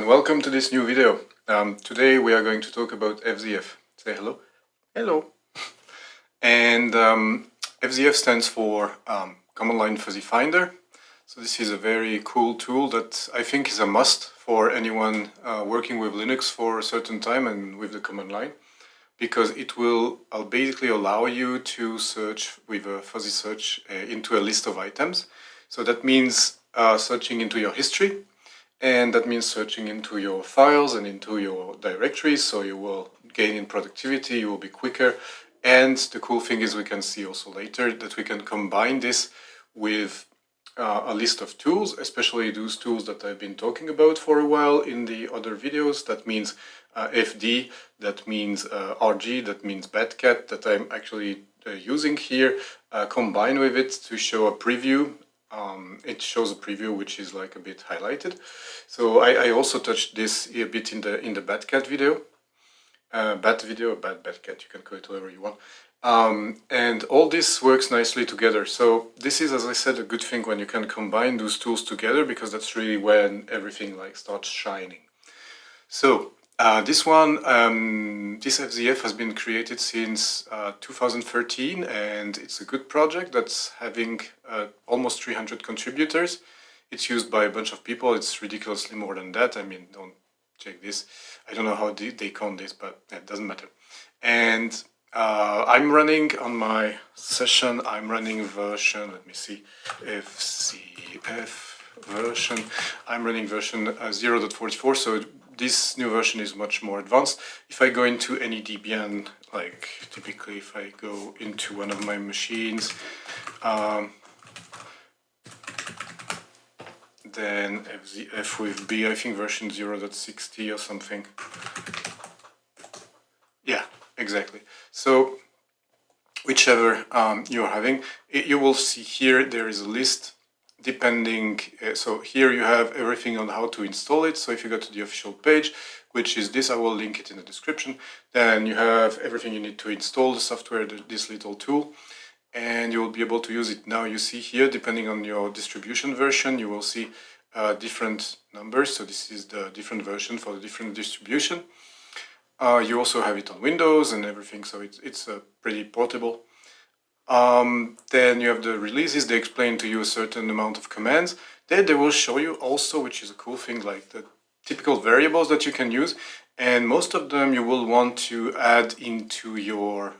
and welcome to this new video. Today we are going to talk about FZF. Say hello. Hello. And FZF stands for Command Line Fuzzy Finder. So this is a very cool tool that I think is a must for anyone working with Linux for a certain time and with the command line, because it will basically allow you to search with a fuzzy search into a list of items. So that means searching into your history, and that means searching into your files and into your directories, so you will gain in productivity, you will be quicker. And the cool thing is, we can see also later that we can combine this with a list of tools, especially those tools that I've been talking about for a while in the other videos. That means FD, that means RG, that means Batcat, that I'm actually using here, combine with it to show a preview. It shows a preview which is like a bit highlighted. So I also touched this a bit in the Batcat video. Batcat, you can call it whatever you want. And all this works nicely together. So this is, as I said, a good thing when you can combine those tools together, because that's really when everything like starts shining. So this FZF has been created since 2013, and it's a good project that's having almost 300 contributors. It's used by a bunch of people. It's ridiculously more than that. I mean, don't check this. I don't know how they count this, but it doesn't matter. And I'm running on my session, I'm running version, let me see, FZF version. I'm running version 0.44, so this new version is much more advanced. If I go into any Debian, like typically if I go into one of my machines, then FZF with B, I think version 0.60 or something. Yeah, exactly. So whichever you're having, you will see here there is a list depending. So here you have everything on how to install it. So if you go to the official page, which is this, I will link it in the description, then you have everything you need to install the software, this little tool, and you will be able to use it. Now you see here, depending on your distribution version, you will see different numbers. So this is the different version for the different distribution. You also have it on Windows and everything, so it's pretty portable. Then you have the releases. They explain to you a certain amount of commands. Then they will show you also, which is a cool thing, like the typical variables that you can use, and most of them you will want to add into your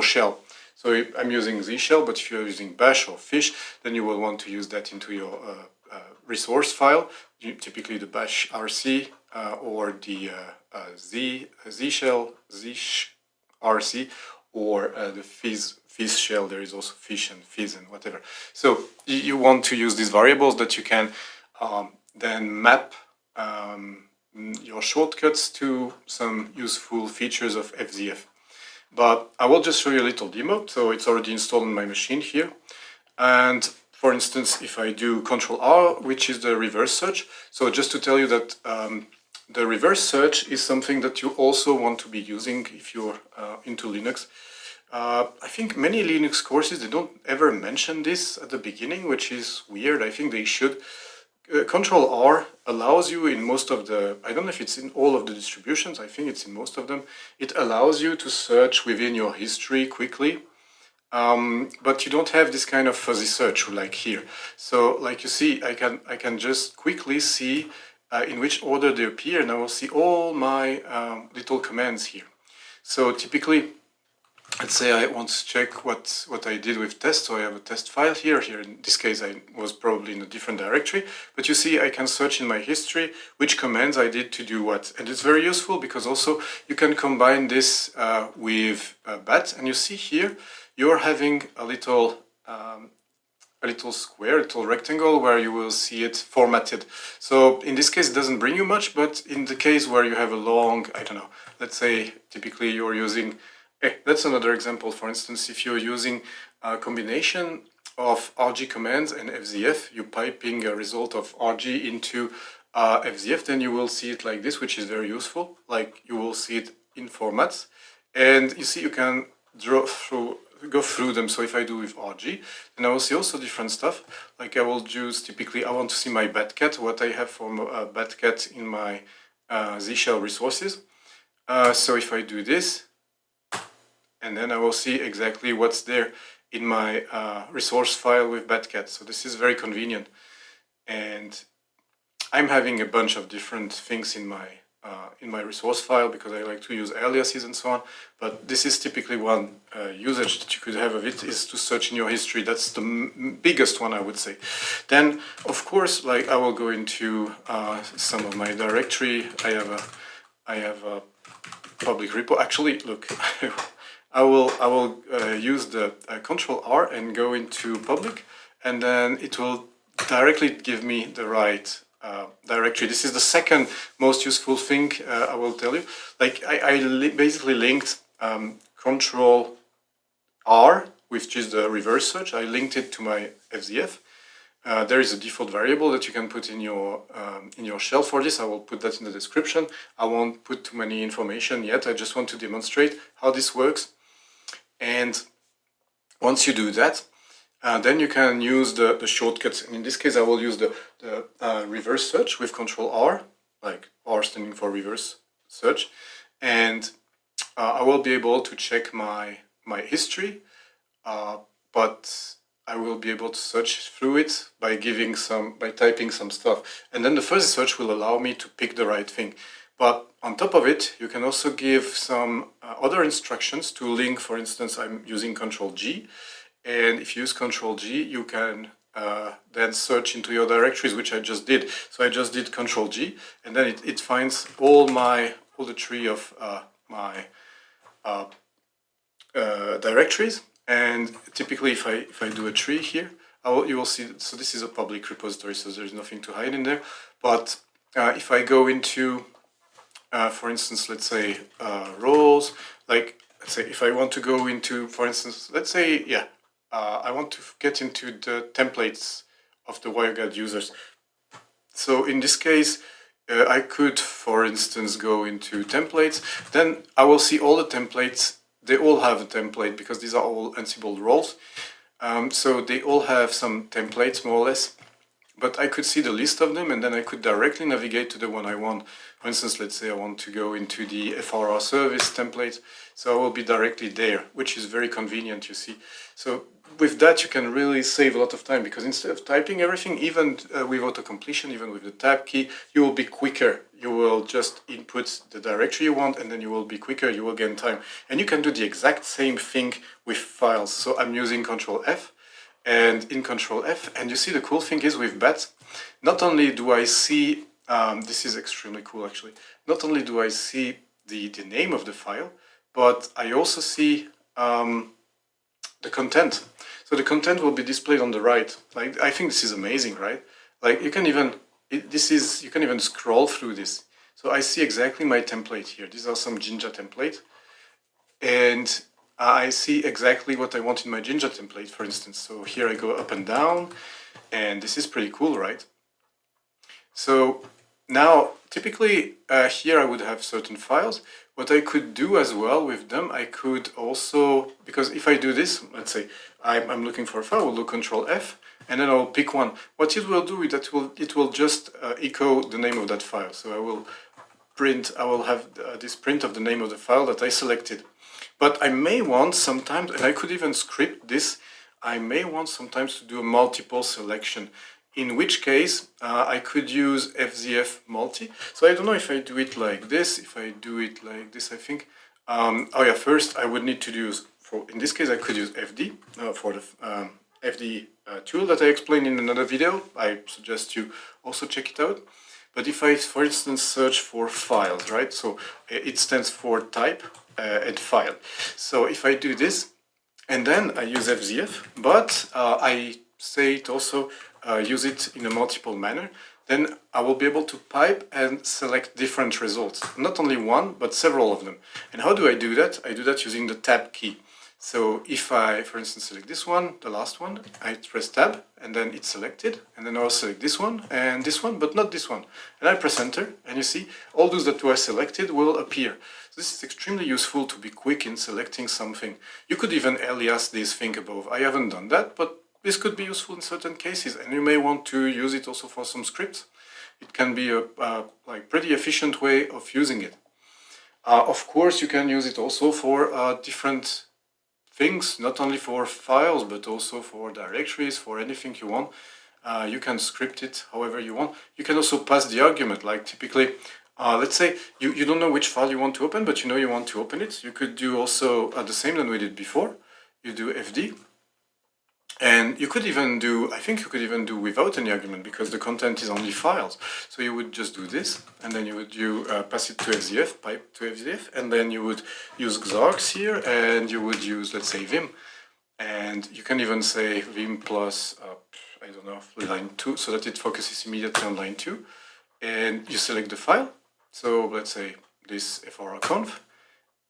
shell. So I'm using Z shell, but if you're using bash or fish, then you will want to use that into your resource file, typically the bash rc or the Z shell, rc, or the fizz shell. There is also fish and fizz and whatever. So you want to use these variables that you can then map your shortcuts to some useful features of FZF. But I will just show you a little demo. So it's already installed on my machine here. And for instance, if I do Control R, which is the reverse search. So just to tell you that the reverse search is something that you also want to be using if you're into Linux. I think many Linux courses, they don't ever mention this at the beginning, which is weird. I think they should. Control R allows you in most of the, I don't know if it's in all of the distributions, I think it's in most of them. It allows you to search within your history quickly, but you don't have this kind of fuzzy search like here. So like you see, I can just quickly see in which order they appear, and I will see all my little commands here. So typically, let's say I want to check what I did with test. So I have a test file here. Here in this case, I was probably in a different directory. But you see, I can search in my history which commands I did to do what. And it's very useful because also you can combine this with bat. And you see here, you're having a little square, a little rectangle where you will see it formatted. So in this case, it doesn't bring you much, but in the case where you have a long, I don't know, let's say typically you're using, that's another example. For instance, if you're using a combination of RG commands and FZF, you're piping a result of RG into FZF, then you will see it like this, which is very useful. Like you will see it in formats, and you see you can go through them. So if I do with RG, then I will see also different stuff. Like I will choose, typically I want to see my batcat, what I have for batcat in my Z shell resources. So if I do this, and then I will see exactly what's there in my resource file with batcat. So this is very convenient. And I'm having a bunch of different things in my resource file because I like to use aliases and so on. But this is typically one usage that you could have of it, is to search in your history. That's the biggest one, I would say. Then, of course, like I will go into some of my directory. I have a public repo. Actually, look, I will use the Control R and go into public, and then it will directly give me the right directory. This is the second most useful thing I will tell you. Like I basically linked Control R, which is the reverse search. I linked it to my FZF. There is a default variable that you can put in your shell for this. I will put that in the description. I won't put too many information yet. I just want to demonstrate how this works. And once you do that, then you can use the shortcuts. And in this case, I will use the reverse search with Control R, like R standing for reverse search. And I will be able to check my history, but I will be able to search through it by typing some stuff. And then the fuzzy search will allow me to pick the right thing. But on top of it, you can also give some other instructions to link. For instance, I'm using Control G. And if you use Control G, you can then search into your directories, which I just did. So I just did Control G, and then it finds all the tree of my directories. And typically, if I do a tree here, you will see. So this is a public repository, so there's nothing to hide in there. But if I go into, for instance, let's say roles, like let's say if I want to go into, for instance, let's say I want to get into the templates of the WireGuard users. So in this case, I could, for instance, go into templates. Then I will see all the templates. They all have a template because these are all Ansible roles. So they all have some templates, more or less. But I could see the list of them, and then I could directly navigate to the one I want. For instance, let's say I want to go into the FRR service template. So I will be directly there, which is very convenient, you see. So with that, you can really save a lot of time, because instead of typing everything, even with auto-completion, even with the tab key, you will be quicker. You will just input the directory you want, and then you will be quicker, you will gain time. And you can do the exact same thing with files. So I'm using Control F. And in Control F, and you see the cool thing is with bat, not only do I see, this is extremely cool actually, not only do I see the name of the file, but I also see the content. So the content will be displayed on the right. Like, I think this is amazing, right? Like you can even, you can even scroll through this. So I see exactly my template here. These are some Jinja template. And I see exactly what I want in my Jinja template, for instance. So here I go up and down, and this is pretty cool, right? So now, typically here I would have certain files. What I could do as well with them, I could also, because if I do this, let's say I'm looking for a file, I will do Control F, and then I'll pick one. What it will do is that it will just echo the name of that file. So I will have this print of the name of the file that I selected. But I may want sometimes, and I could even script this, I may want sometimes to do a multiple selection, in which case I could use FZF multi. So I don't know if I do it like this, if I do it like this, I think. First I would need to use, in this case I could use FD for the FD tool that I explained in another video. I suggest you also check it out. But if I, for instance, search for files, right? So it stands for type and file. So if I do this, and then I use FZF, but I say it also use it in a multiple manner, then I will be able to pipe and select different results. Not only one, but several of them. And how do I do that? I do that using the tab key. So if I, for instance, select this one, the last one, I press tab, and then it's selected, and then I'll select this one, but not this one. And I press enter, and you see, all those that were selected will appear. So this is extremely useful to be quick in selecting something. You could even alias this thing above. I haven't done that, but this could be useful in certain cases, and you may want to use it also for some scripts. It can be a like pretty efficient way of using it. Of course, you can use it also for different things, not only for files, but also for directories, for anything you want. You can script it however you want. You can also pass the argument, like typically, let's say you don't know which file you want to open, but you know you want to open it. You could do also the same than we did before. You do fd. And you could even do, I think you could even do without any argument, because the content is only files. So you would just do this, and then you would pass it to FZF, pipe to FZF, and then you would use xargs here, and you would use, let's say, vim. And you can even say vim plus, I don't know, line 2, so that it focuses immediately on line 2. And you select the file. So let's say this frconf.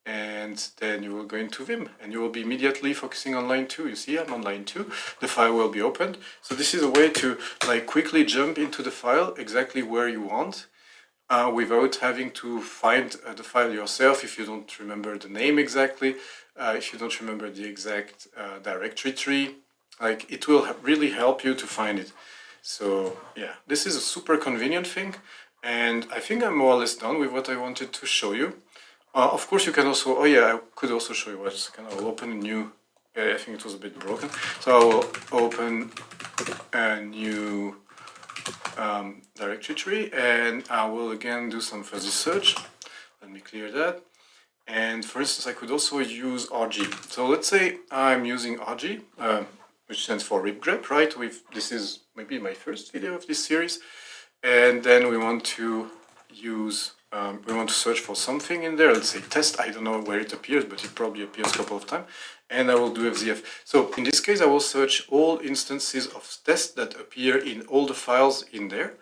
And then you will go into vim, and you will be immediately focusing on line 2. You see, I'm on line 2. The file will be opened. So this is a way to like quickly jump into the file exactly where you want, without having to find the file yourself if you don't remember the name exactly, if you don't remember the exact directory tree. Like, it will really help you to find it. So yeah, this is a super convenient thing, and I think I'm more or less done with what I wanted to show you. Of course, you can also, oh yeah, I could also show you what. I will open a new, I think it was a bit broken. So I will open a new directory tree, and I will again do some fuzzy search. Let me clear that. And for instance, I could also use RG. So let's say I'm using RG, which stands for ripgrep, right? This is maybe my first video of this series. And then we want to use, we want to search for something in there. Let's say test. I don't know where it appears, but it probably appears a couple of times. And I will do FZF. So in this case, I will search all instances of test that appear in all the files in there.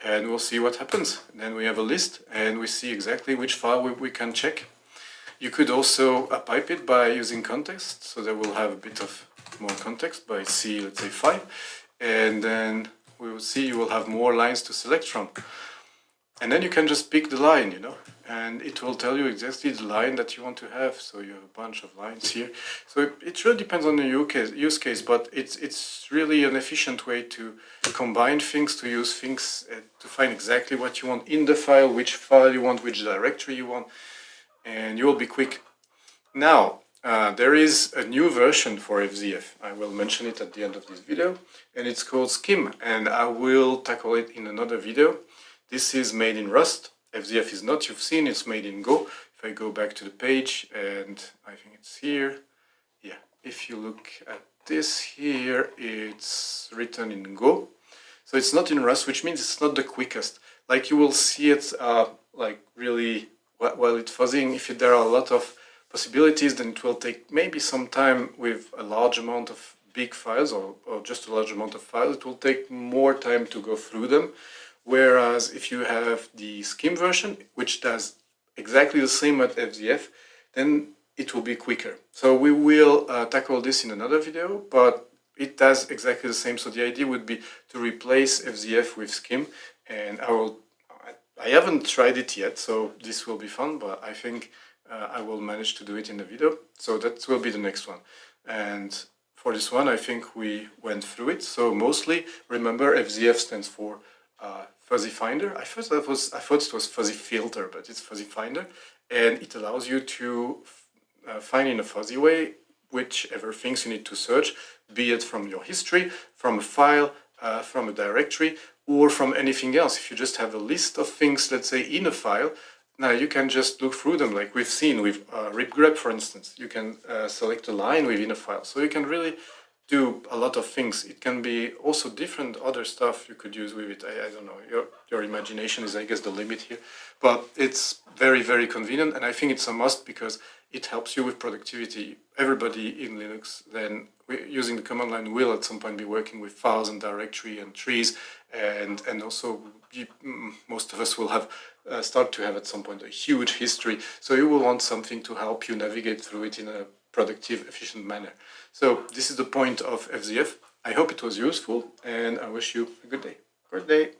And we'll see what happens. Then we have a list, and we see exactly which file we can check. You could also pipe it by using context. So that will have a bit of more context by C, let's say 5. And then we will see you will have more lines to select from. And then you can just pick the line, you know, and it will tell you exactly the line that you want to have. So you have a bunch of lines here. So it really depends on the use case, but it's really an efficient way to combine things, to use things, to find exactly what you want in the file, which file you want, which directory you want, and you will be quick. Now, there is a new version for FZF. I will mention it at the end of this video, and it's called Skim, and I will tackle it in another video. This is made in Rust. FZF is not, you've seen, it's made in Go. If I go back to the page, and I think it's here. Yeah, if you look at this here, it's written in Go. So it's not in Rust, which means it's not the quickest. Like, you will see it like really, while it's fuzzing, if there are a lot of possibilities, then it will take maybe some time with a large amount of big files, or just a large amount of files. It will take more time to go through them. Whereas if you have the Skim version, which does exactly the same as FZF, then it will be quicker. So we will tackle this in another video, but it does exactly the same. So the idea would be to replace FZF with Skim, and I haven't tried it yet, so this will be fun, but I think I will manage to do it in the video. So that will be the next one. And for this one, I think we went through it. So mostly, remember, FZF stands for fuzzy finder. I thought it was fuzzy filter, but it's fuzzy finder, and it allows you to find in a fuzzy way whichever things you need to search, be it from your history, from a file, from a directory, or from anything else. If you just have a list of things, let's say, in a file, now you can just look through them, like we've seen with ripgrep, for instance. You can select a line within a file, so you can really do a lot of things. It can be also different other stuff you could use with it. I don't know, your imagination is, I guess, the limit here. But it's very, very convenient, and I think it's a must because it helps you with productivity. Everybody in Linux then using the command line will at some point be working with files and directory and trees, and also most of us will have start to have at some point a huge history. So you will want something to help you navigate through it in a productive, efficient manner. So this is the point of FZF. I hope it was useful, and I wish you a good day. Good day.